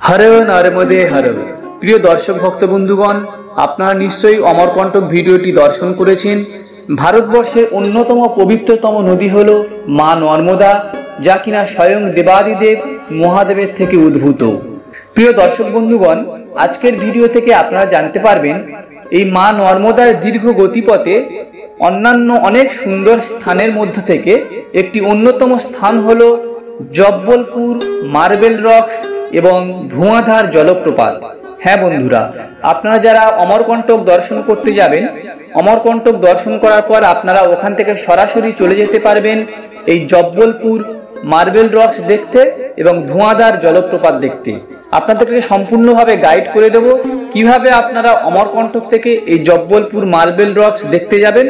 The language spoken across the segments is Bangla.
हर नर्मदे हर प्रिय दर्शक भक्त बंधुगण आपनारा निश्चयई अमरकंटक भिडियोटी दर्शन करेছেন। भारतवर्षेर अन्यतम पवित्रतम नदी हलो मा नर्मदा, जा किना स्वयं देवादिदेव महादेवेर थेके उद्भूत। प्रिय दर्शक बंधुगण आजकेर भिडियो थेके आपनारा जानते पारबेन এই মা নর্মদার দীর্ঘ গতিপথে অন্যান্য অনেক সুন্দর স্থানের মধ্য থেকে একটি অন্যতম স্থান হলো জব্বলপুর মার্বেল রক্স এবং ধোঁয়াধার জলপ্রপাত। হ্যাঁ বন্ধুরা, আপনারা যারা অমরকন্টক দর্শন করতে যাবেন, অমরকন্টক দর্শন করার পর আপনারা ওখান থেকে সরাসরি চলে যেতে পারবেন এই জব্বলপুর মার্বেল রক্স দেখতে এবং ধোঁয়াধার জলপ্রপাত দেখতে। আপনাদেরকে সম্পূর্ণভাবে গাইড করে দেব কিভাবে আপনারা অমরকন্টক থেকে এই জব্বলপুর মার্বেল রক্স দেখতে যাবেন,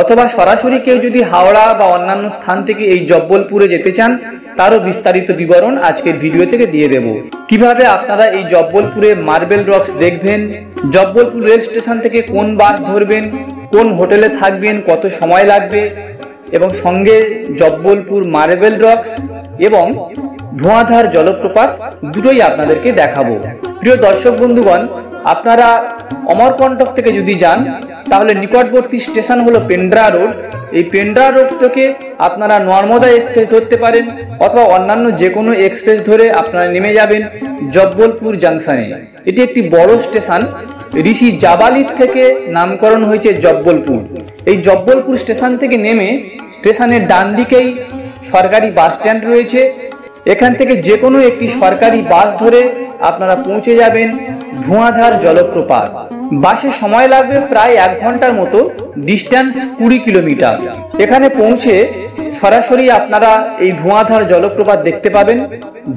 অথবা সরাসরি কেউ যদি হাওড়া বা অন্যান্য স্থান থেকে এই জব্বলপুরে যেতে চান তারও বিস্তারিত বিবরণ আজকের ভিডিও থেকে দিয়ে দেব। কিভাবে আপনারা এই জব্বলপুরে মার্বেল রক্স দেখবেন, জব্বলপুর রেল স্টেশন থেকে কোন বাস ধরবেন, কোন হোটেলে থাকবেন, কত সময় লাগবে, এবং সঙ্গে জব্বলপুর মার্বেল রক্স এবং ধোঁয়াধার জলপ্রপাত দুটোই আপনাদেরকে দেখাবো। প্রিয় দর্শক বন্ধুগণ, আপনারা অমরকন্টক থেকে যদি যান তাহলে নিকটবর্তী স্টেশন হলো পেন্ড্রা রোড। এই পেন্ড্রা রোড থেকে আপনারা নর্মদা এক্সপ্রেস ধরতে পারেন, অথবা অন্যান্য যে কোনো এক্সপ্রেস ধরে আপনারা নেমে যাবেন জব্বলপুর জাংশনে। এটি একটি বড় স্টেশন, ঋষি জাবালির থেকে নামকরণ হয়েছে জব্বলপুর। এই জব্বলপুর স্টেশন থেকে নেমে স্টেশনের ডান দিকেই সরকারি বাস স্ট্যান্ড রয়েছে। এখান থেকে যে কোনো একটি সরকারি বাস ধরে আপনারা পৌঁছে যাবেন ধোঁয়াধার জলপ্রপাত। বাসে সময় লাগবে প্রায় 1 ঘন্টার মতো, ডিস্টেন্স 20 কিলোমিটার। এখানে পৌঁছে সরাসরি আপনারা এই ধোঁয়াধার জলপ্রপাত দেখতে পাবেন।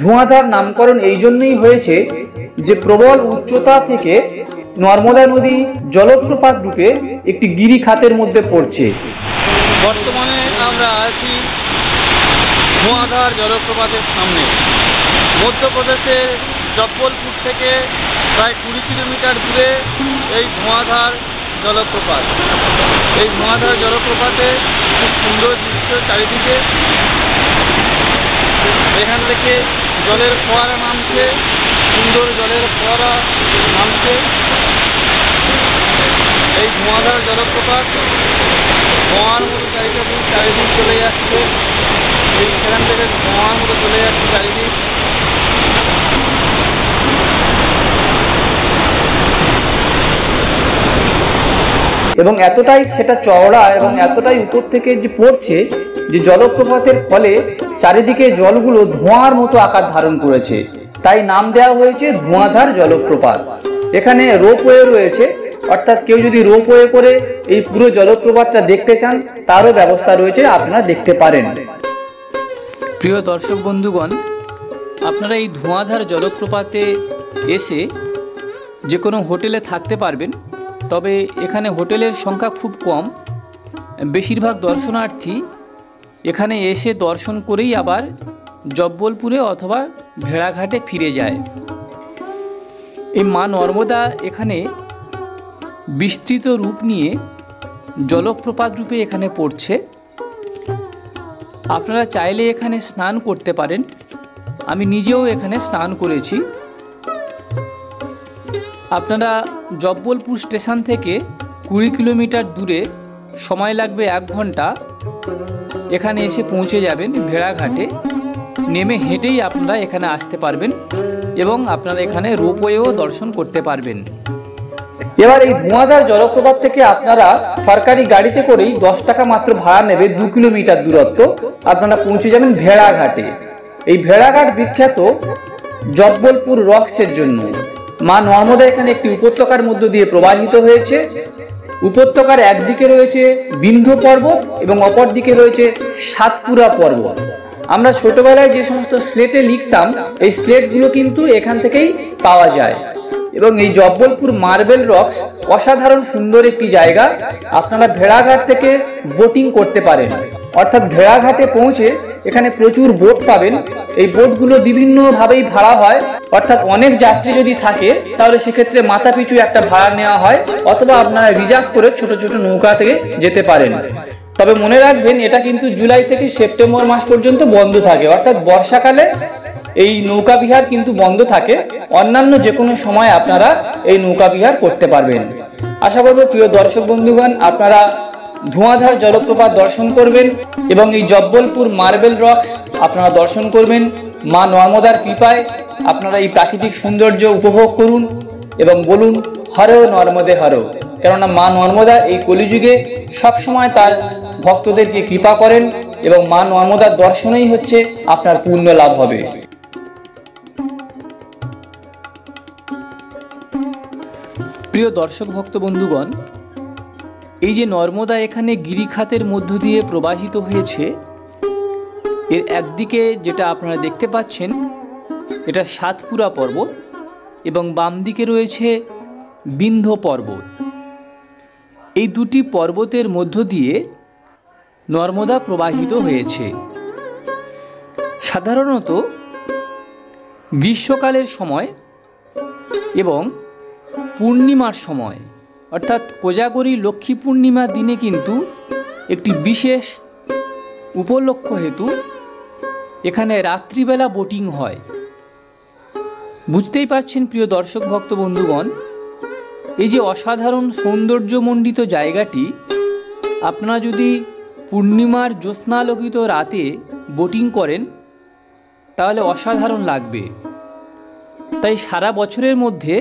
ধোঁয়াধার নামকরণ এই জন্যই হয়েছে যে প্রবল উচ্চতা থেকে নর্মদা নদী জলপ্রপাত রূপে একটি গিরিখাতের মধ্যে পড়ছে। বর্তমানে আমরা আছি ধোঁয়াধার জলপ্রপাতের সামনে। মধ্যপ্রদেশের জব্বলপুর থেকে প্রায় 20 কিলোমিটার দূরে এই ধোঁয়াধার জলপ্রপাত। এই ধোঁয়াধার জলপ্রপাতে খুব সুন্দর দৃশ্য চারিদিকে। এখান থেকে জলের ফোয়ারা নামছে, সুন্দর জলের ফোয়ারা নামছে। এই ধোঁয়াধার জলপ্রপাত ধোঁয়ার মতো চারিদিক চলে যাচ্ছে। সেখান থেকে ধোঁয়ার মতো চলে যাচ্ছে চারিদিক। এবং এতটাই সেটা চওড়া এবং এতটাই উপর থেকে যে পড়ছে যে জলপ্রপাতের ফলে চারিদিকে জলগুলো ধোঁয়ার মতো আকার ধারণ করেছে, তাই নাম দেওয়া হয়েছে ধোঁয়াধার জলপ্রপাত। এখানে রোপওয়ে রয়েছে, অর্থাৎ কেউ যদি রোপওয়ে করে এই পুরো জলপ্রপাতটা দেখতে চান তারও ব্যবস্থা রয়েছে, আপনারা দেখতে পারেন। প্রিয় দর্শক বন্ধুগণ, আপনারা এই ধোঁয়াধার জলপ্রপাতে এসে যে কোনো হোটেলে থাকতে পারবেন, তবে এখানে হোটেলের সংখ্যা খুব কম। বেশিরভাগ দর্শনার্থী এখানে এসে দর্শন করেই আবার জব্বলপুরে অথবা ভেড়াঘাটে ফিরে যায়। এই মা নর্মদা এখানে বিস্তৃত রূপ নিয়ে জলপ্রপাত রূপে এখানে পড়ছে। আপনারা চাইলে এখানে স্নান করতে পারেন, আমি নিজেও এখানে স্নান করেছি। আপনারা জব্বলপুর স্টেশন থেকে 20 কিলোমিটার দূরে, সময় লাগবে 1 ঘন্টা। এখানে এসে পৌঁছে যাবেন ভেড়াঘাটে, নেমে হেঁটেই আপনারা এখানে আসতে পারবেন এবং আপনারা এখানে রোপওয়েও দর্শন করতে পারবেন। এবার এই ধোঁয়াধার জলপ্রপাত থেকে আপনারা সরকারি গাড়িতে করেই 10 টাকা মাত্র ভাড়া নেবে, 2 কিলোমিটার দূরত্ব আপনারা পৌঁছে যাবেন ভেড়াঘাটে। এই ভেড়াঘাট বিখ্যাত জব্বলপুর রক্সের জন্য। মা নর্মদা এখানে একটি উপত্যকার মধ্য দিয়ে প্রবাহিত হয়েছে। উপত্যকার একদিকে রয়েছে বিন্ধ্য পর্বত এবং অপর দিকে রয়েছে সাতপুরা পর্বত। আমরা ছোটবেলায় যে সমস্ত স্লেটে লিখতাম, এই স্লেটগুলো কিন্তু এখান থেকেই পাওয়া যায়। এবং এই জব্বলপুর মার্বেল রক্স অসাধারণ সুন্দর একটি জায়গা। আপনারা ভেড়াঘাট থেকে বোটিং করতে পারেন, অর্থাৎ ভেড়াঘাটে পৌঁছে এখানে প্রচুর বোট পাবেন। এই বোটগুলো বিভিন্নভাবেই ভাড়া হয়, অর্থাৎ অনেক যাত্রী যদি থাকে তাহলে সেক্ষেত্রে মাথা পিছু একটা ভাড়া নেওয়া হয়, অথবা আপনারা রিজার্ভ করে ছোট ছোট নৌকা থেকে যেতে পারেন। তবে মনে রাখবেন এটা কিন্তু জুলাই থেকে সেপ্টেম্বর মাস পর্যন্ত বন্ধ থাকে, অর্থাৎ বর্ষাকালে এই নৌকা বিহার কিন্তু বন্ধ থাকে, অন্যান্য যে কোনো সময় আপনারা এই নৌকা বিহার করতে পারবেন। আশা করব প্রিয় দর্শক বন্ধুগণ আপনারা ধোঁয়াধার জলপ্রপাত দর্শন করবেন এবং এই জব্বলপুর মার্বেল রক্স আপনারা দর্শন করবেন। মা নর্মদার কৃপায় আপনারা এই প্রাকৃতিক সৌন্দর্য উপভোগ করুন এবং বলুন হর নর্মদে হর। কেননা মা নর্মদা এই কলিযুগে সবসময় তার ভক্তদেরকে কৃপা করেন এবং মা নর্মদার দর্শনই হচ্ছে আপনার পুণ্য লাভ হবে। প্রিয় দর্শক ভক্ত বন্ধুগণ, এই যে নর্মদা এখানে গিরিখাতের মধ্য দিয়ে প্রবাহিত হয়েছে, এর একদিকে যেটা আপনারা দেখতে পাচ্ছেন এটা সাতপুরা পর্বত এবং বাম দিকে রয়েছে বিন্ধ্য পর্বত। এই দুটি পর্বতের মধ্য দিয়ে নর্মদা প্রবাহিত হয়েছে। সাধারণত গ্রীষ্মকালের সময় এবং পূর্ণিমার সময় অর্থাৎ কোজাগরী লক্ষ্মী পূর্ণিমার দিনে কিন্তু একটি বিশেষ উপলক্ষ হেতু এখানে রাত্রিবেলা বোটিং হয়। বুঝতেই পারছেন প্রিয় দর্শক ভক্ত বন্ধুগণ, এই যে অসাধারণ সৌন্দর্যমণ্ডিত জায়গাটি আপনারা যদি পূর্ণিমার জ্যোৎস্নালোকিত রাতে বোটিং করেন তাহলে অসাধারণ লাগবে। তাই সারা বছরের মধ্যে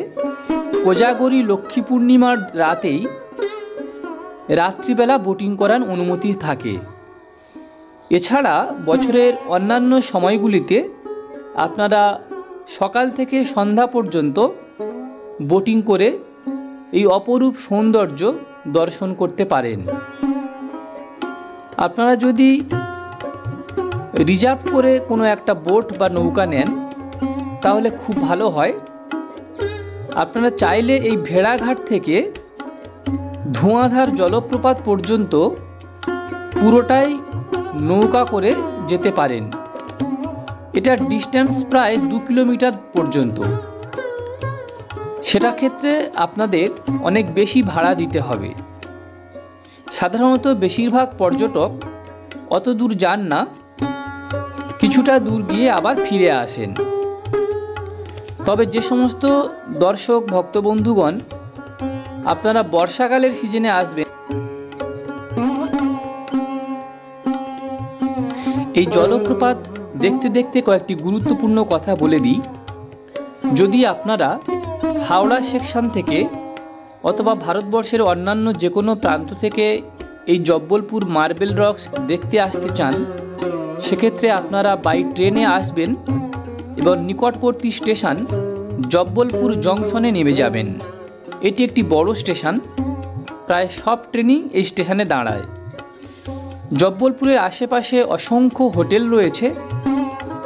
কোজাগরী লক্ষ্মী পূর্ণিমার রাতেই রাত্রিবেলা বোটিং করার অনুমতি থাকে। এছাড়া বছরের অন্যান্য সময়গুলিতে আপনারা সকাল থেকে সন্ধ্যা পর্যন্ত বোটিং করে এই অপরূপ সৌন্দর্য দর্শন করতে পারেন। আপনারা যদি রিজার্ভ করে কোনো একটা বোট বা নৌকা নেন তাহলে খুব ভালো হয়। আপনারা চাইলে এই ভেড়াঘাট থেকে ধোঁয়াধার জলপ্রপাত পর্যন্ত পুরোটাই নৌকা করে যেতে পারেন। এটার ডিস্টেন্স প্রায় 2 কিলোমিটার পর্যন্ত। সেটা ক্ষেত্রে আপনাদের অনেক বেশি ভাড়া দিতে হবে। সাধারণত বেশিরভাগ পর্যটক অত দূর যান না, কিছুটা দূর গিয়ে আবার ফিরে আসেন। তবে যে সমস্ত দর্শক ভক্ত বন্ধুগণ আপনারা বর্ষাকালের সিজনে আসবেন, এই জলপ্রপাত দেখতে দেখতে কয়েকটি গুরুত্বপূর্ণ কথা বলে দিই। যদি আপনারা হাওড়া সেকশন থেকে অথবা ভারতবর্ষের অন্যান্য যে কোনো প্রান্ত থেকে এই জব্বলপুর মার্বেল রক্স দেখতে আসতে চান, সেক্ষেত্রে আপনারা বাই ট্রেনে আসবেন এবং নিকটবর্তী স্টেশন জব্বলপুর জংশনে নেমে যাবেন। এটি একটি বড় স্টেশন, প্রায় সব ট্রেনই এই স্টেশনে দাঁড়ায়। জব্বলপুরের আশেপাশে অসংখ্য হোটেল রয়েছে,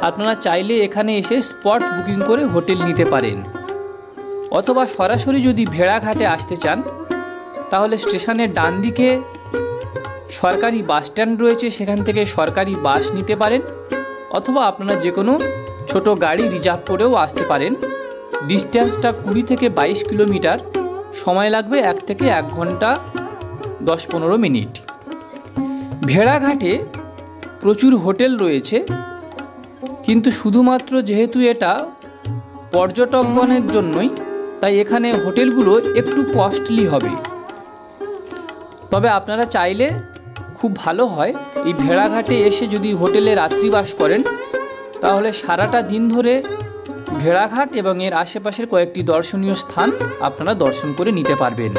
আপনারা চাইলে এখানে এসে স্পট বুকিং করে হোটেল নিতে পারেন। অথবা সরাসরি যদি ভেড়াঘাটে আসতে চান তাহলে স্টেশনের ডান দিকে সরকারি বাস স্ট্যান্ড রয়েছে, সেখান থেকে সরকারি বাস নিতে পারেন। অথবা আপনারা যে কোনো ছোট গাড়ি রিজার্ভ করেও আসতে পারেন। ডিস্টেন্সটা 20 থেকে 22 কিলোমিটার, সময় লাগবে 1 থেকে 1 ঘন্টা 10-15 মিনিট। ভেড়াঘাটে প্রচুর হোটেল রয়েছে, কিন্তু শুধুমাত্র যেহেতু এটা পর্যটকগণের জন্যই, তাই এখানে হোটেলগুলো একটু কস্টলি হবে। তবে আপনারা চাইলে খুব ভালো হয় এই ভেড়াঘাটে এসে যদি হোটেলে রাত্রিবাস করেন তাহলে সারাটা দিন ধরে ভেড়াঘাট এবং এর আশেপাশের কয়েকটি দর্শনীয় স্থান আপনারা দর্শন করে নিতে পারবেন।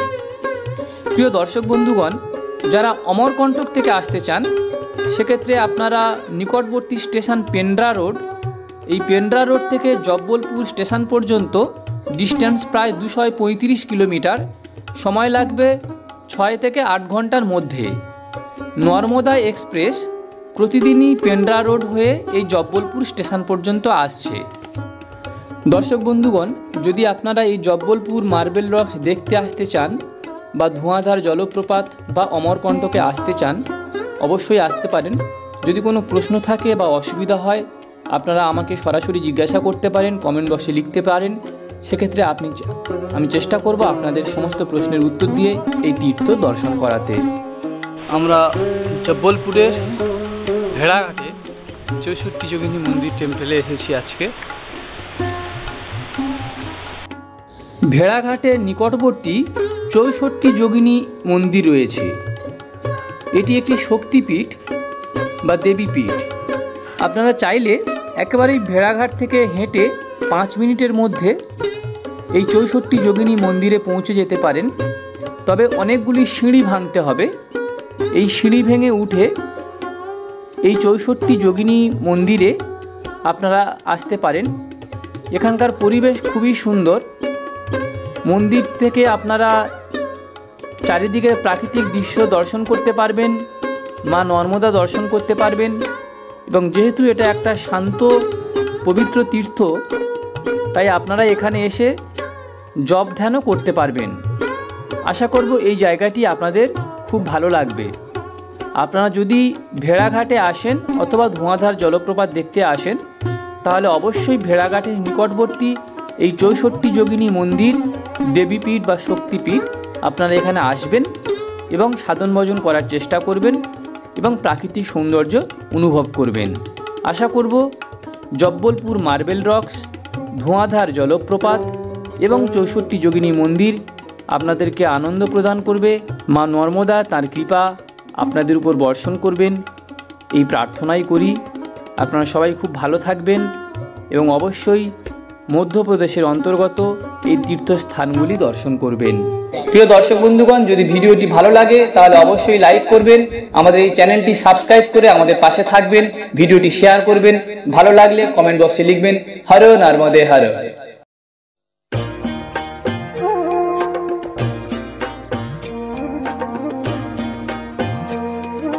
প্রিয় দর্শক বন্ধুগণ, যারা অমরকণ্টক থেকে আসতে চান সেক্ষেত্রে আপনারা নিকটবর্তী স্টেশন পেন্ড্রা রোড, এই পেন্ড্রা রোড থেকে জব্বলপুর স্টেশন পর্যন্ত ডিস্টেন্স প্রায় 235 কিলোমিটার, সময় লাগবে 6 থেকে 8 ঘন্টার মধ্যে। নর্মদা এক্সপ্রেস প্রতিদিনই পেন্ড্রা রোড হয়ে এই জব্বলপুর স্টেশন পর্যন্ত আসছে। দর্শক বন্ধুগণ, যদি আপনারা এই জব্বলপুর মার্বেল রক্স দেখতে আসতে চান বা ধোঁয়াধার জলপ্রপাত বা অমরকণ্টকে আসতে চান অবশ্যই আসতে পারেন। যদি কোনো প্রশ্ন থাকে বা অসুবিধা হয় আপনারা আমাকে সরাসরি জিজ্ঞাসা করতে পারেন, কমেন্ট বক্সে লিখতে পারেন। সেক্ষেত্রে আমি চেষ্টা করব আপনাদের সমস্ত প্রশ্নের উত্তর দিয়ে এই তীর্থ দর্শন করাতে। আমরা জব্বলপুরের ভেড়াঘাটে 64 যোগিনী মন্দির টেম্পেলে এসেছি আজকে। ভেড়াঘাটের নিকটবর্তী 64 যোগিনী মন্দির রয়েছে। এটি একটি শক্তিপীঠ বা দেবীপীঠ। আপনারা চাইলে একেবারেই ভেড়াঘাট থেকে হেঁটে 5 মিনিটের মধ্যে এই 64 যোগিনী মন্দিরে পৌঁছে যেতে পারেন। তবে অনেকগুলি সিঁড়ি ভাঙতে হবে। এই সিঁড়ি ভেঙে উঠে এই 64 যোগিনী মন্দিরে আপনারা আসতে পারেন। এখানকার পরিবেশ খুবই সুন্দর। মন্দির থেকে আপনারা চারিদিকের প্রাকৃতিক দৃশ্য দর্শন করতে পারবেন, মা নর্মদা দর্শন করতে পারবেন এবং যেহেতু এটা একটা শান্ত পবিত্র তীর্থ, তাই আপনারা এখানে এসে জপ ধ্যানও করতে পারবেন। আশা করব এই জায়গাটি আপনাদের খুব ভালো লাগবে। আপনারা যদি ভেড়াঘাটে আসেন অথবা ধোঁয়াধার জলপ্রপাত দেখতে আসেন, তাহলে অবশ্যই ভেড়াঘাটের নিকটবর্তী এই 64 যোগিনী মন্দির দেবীপীঠ বা শক্তিপীঠ আপনারা এখানে আসবেন এবং সাধন ভজন করার চেষ্টা করবেন এবং প্রাকৃতিক সৌন্দর্য অনুভব করবেন। আশা করব জব্বলপুর মার্বেল রক্স, ধোঁয়াধার জলপ্রপাত এবং 64 যোগিনী মন্দির আপনাদেরকে আনন্দ প্রদান করবে। মা নর্মদা তার কৃপা আপনাদের উপর বর্ষণ করবেন, এই প্রার্থনাই করি। আপনারা সবাই খুব ভালো থাকবেন এবং অবশ্যই মধ্যপ্রদেশের অন্তর্গত এই তীর্থস্থানগুলি দর্শন করবেন। প্রিয় দর্শক বন্ধুগণ, যদি ভিডিওটি ভালো লাগে তাহলে অবশ্যই লাইক করবেন, আমাদের এই চ্যানেলটি সাবস্ক্রাইব করে আমাদের পাশে থাকবেন, ভিডিওটি শেয়ার করবেন, ভালো লাগলে কমেন্ট বক্সে লিখবেন হর নর্মদে হর।